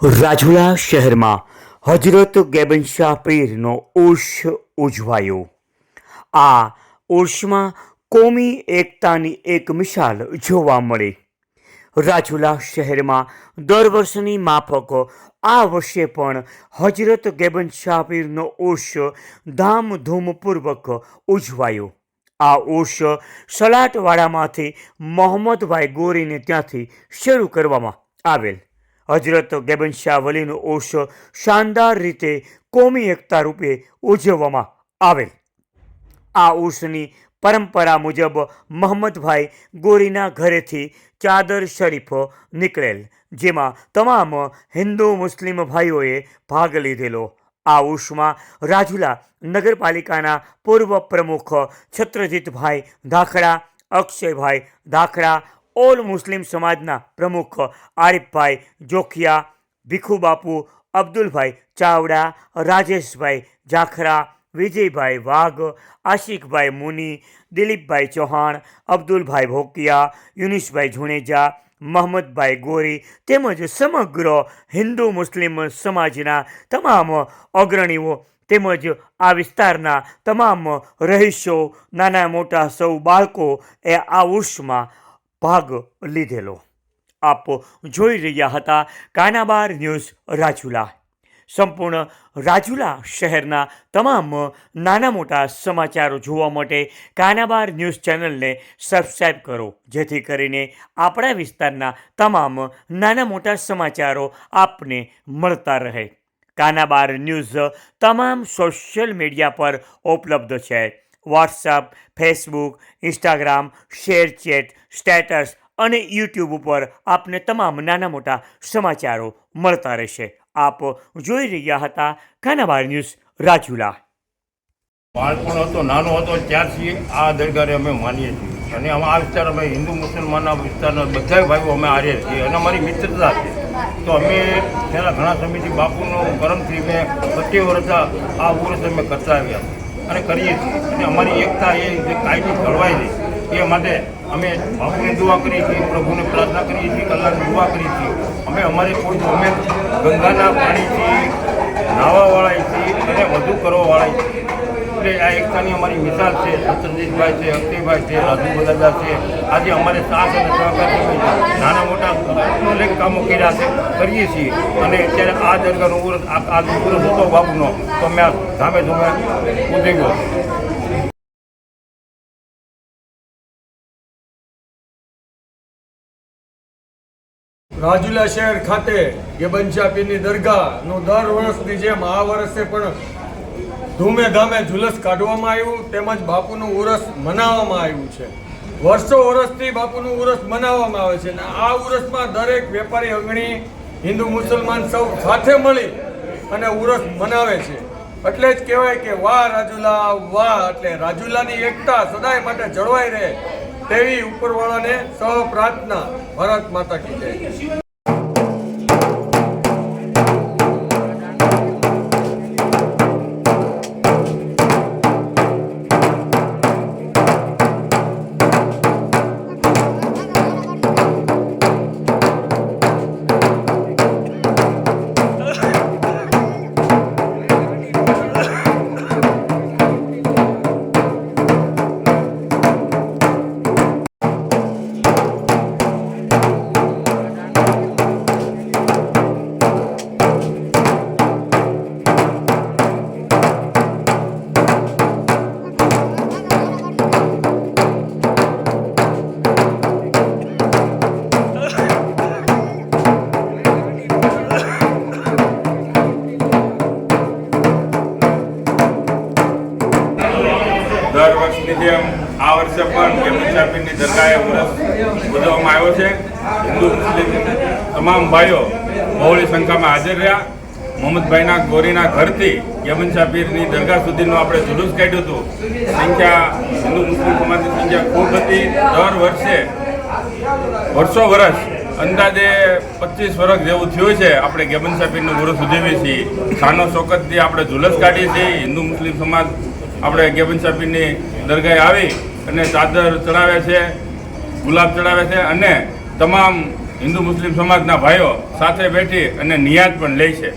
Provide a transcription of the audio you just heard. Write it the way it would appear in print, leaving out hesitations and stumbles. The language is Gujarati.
રાજુલા શહેરમાં હજરત ગેબન શાહ પીરનો ઉર્ષ ઉજવાયો। આ ઉર્ષમાં કોમી એકતાની એક મિસાલ જોવા મળી। રાજુલા શહેરમાં દર વર્ષની માફક આ વર્ષે પણ હજરત ગેબન શાહ પીરનો ઉર્ષ ધામધૂમપૂર્વક ઉજવાયો। આ ઉર્ષ સલાટવાડામાંથી મોહમ્મદભાઈ ગોરીને ત્યાંથી શરૂ કરવામાં આવેલ। હજરત ગેબન શાહ વલીનો ઉર્ષ શાનદાર રીતે કોમી એકતા રૂપે ઉજવવામાં આવેલ। આ ઉર્ષની પરંપરા મુજબ મોહમ્મદભાઈ ગોરીના ઘરેથી ચાદર શરીફ નીકળેલ, જેમાં તમામ હિન્દુ મુસ્લિમ ભાઈઓએ ભાગ લીધેલો। આ ઉર્ષમાં રાજુલા નગરપાલિકાના પૂર્વ પ્રમુખ છત્રજીતભાઈ ધાખડા, અક્ષયભાઈ ધાખડા, ઓલ મુસ્લિમ સમાજના પ્રમુખ આરિફભાઈ જોખિયા, ભીખુબાપુ, અબ્દુલભાઈ ચાવડા, રાજેશભાઈ જાખરા, વિજયભાઈ વાઘ, આશિકભાઈ મુની, દિલીપભાઈ ચૌહાણ, અબ્દુલભાઈ ભોકિયા, યુનિસભાઈ જુણેજા, મોહમ્મદભાઈ ગોરી તેમજ સમગ્ર હિન્દુ મુસ્લિમ સમાજના તમામ અગ્રણીઓ તેમજ આ વિસ્તારના તમામ રહીશો, નાના મોટા સૌ બાળકો એ આ ઉર્ષમાં ભાગ લીધેલો। આપ જોઈ રહ્યા હતા કાનાબાર ન્યૂઝ રાજુલા। સંપૂર્ણ રાજુલા શહેરના તમામ નાના મોટા સમાચારો જોવા માટે કાનાબાર ન્યૂઝ ચેનલને સબસ્ક્રાઈબ કરો, જેથી કરીને આપણા વિસ્તારના તમામ નાના મોટા સમાચારો આપને મળતા રહે। કાનાબાર ન્યૂઝ તમામ સોશિયલ મીડિયા પર ઉપલબ્ધ છે। WhatsApp, Facebook, Instagram, ShareChat, status અને યુટ્યુબ ઉપર આપને તમામ નાના મોટા સમાચારો મળતા રહેશે। આપ જોઈ રહ્યા હતા કાનાબાર ન્યૂઝ રાજુલા। બાળપણ હતો, નાનો હતો ત્યારથી આ દરગાહને અમે માનીએ છીએ અને આ વિસ્તાર અમે હિન્દુ મુસલમાનના વિસ્તારના બધા ભાઈઓ અમે હારે છીએ અને અમારી મિત્રતા છે। તો અમે પહેલાં ઘણા સમયથી બાપુનો કરમથી મેં 25 વર્ષ આ ઉર્ષ અમે કરતા આવ્યા અને કરીએ છીએ અને અમારી એકતા એ જે કાયમી જળવાઈ રહી એ માટે અમે બાપુને દુઆ કરીએ છીએ, પ્રભુને પ્રાર્થના કરીએ છીએ, અલ્લાહને દુઆ કરીએ છીએ। અમે અમારે કોઈ અમે ગંગાના પાણીથી નાહવાવાળા છીએ અને વધુ કરવાવાળા છીએ। એટલે આ એકતાની અમારી મિસાલ છે। સત્રજીતભાઈ છે, અક્ષયભાઈ છે, રાજુ દાદા છે, આજે અમારે સાથ અને સહકારથી નાના મોટા અનેક કામો કર્યા છે, કરીએ છીએ અને અત્યારે આ દરગાહનો ઉર્ષ આ ઉર્ષ હતો બાપુનો તો મેં ધામે ધૂમે ઉજવ્યો। રાજુલા શહેર ખાતે ગેબન શાહ પીરની દરગાહનું દર વર્ષની જેમ આ વર્ષે પણ ધૂમે ધામે ઝુલસ કાઢવામાં આવ્યું તેમજ બાપુનું ઉરસ મનાવવામાં આવ્યું છે। વર્ષો વર્ષથી બાપુનું ઉરસ મનાવવામાં આવે છે અને આ ઉરસમાં દરેક વેપારી અગ્રણી હિન્દુ મુસલમાન સૌ સાથે મળી અને ઉરસ મનાવે છે। એટલે જ કહેવાય કે વાહ રાજુલા વાહ, એટલે રાજુલાની એકતા સદાય માટે જળવાઈ રહે તેવી ઉપરવાળાને સૌ પ્રાર્થના। ભારત માતા કી જય। દર વર્ષની જેમ આ વર્ષે પણ ગેબન શાહ પીરની દરગાહે ઉર્ષ ઉજવવામાં આવ્યો છે। હિન્દુ મુસ્લિમ તમામ ભાઈઓ બહોળી સંખ્યામાં હાજર રહ્યા। મોહમ્મદભાઈના ગોરીના ઘરથી ગેબન શાહ પીરની દરગાહ સુધીનું આપણે જુલુસ કાઢ્યું હતું। સંખ્યા હિન્દુ મુસ્લિમ સમાજની સંખ્યા ખૂબ હતી। દર વર્ષે વર્ષ અંદાજે 25 વર્ષ જેવું થયું છે આપણે ગેબન શાહ પીરનું ઉર્ષ ઉજવીએ છીએ। શાનો શોકતથી આપણે જુલુસ કાઢીએ છીએ। હિન્દુ મુસ્લિમ સમાજ આપણે ગેબન શાહ પીરની દરગાહે આવી અને ચાદર ચડાવે છે, ગુલાબ ચડાવે છે અને તમામ હિન્દુ મુસ્લિમ સમાજના ભાઈઓ સાથે બેઠી અને નિયાત પણ લે છે.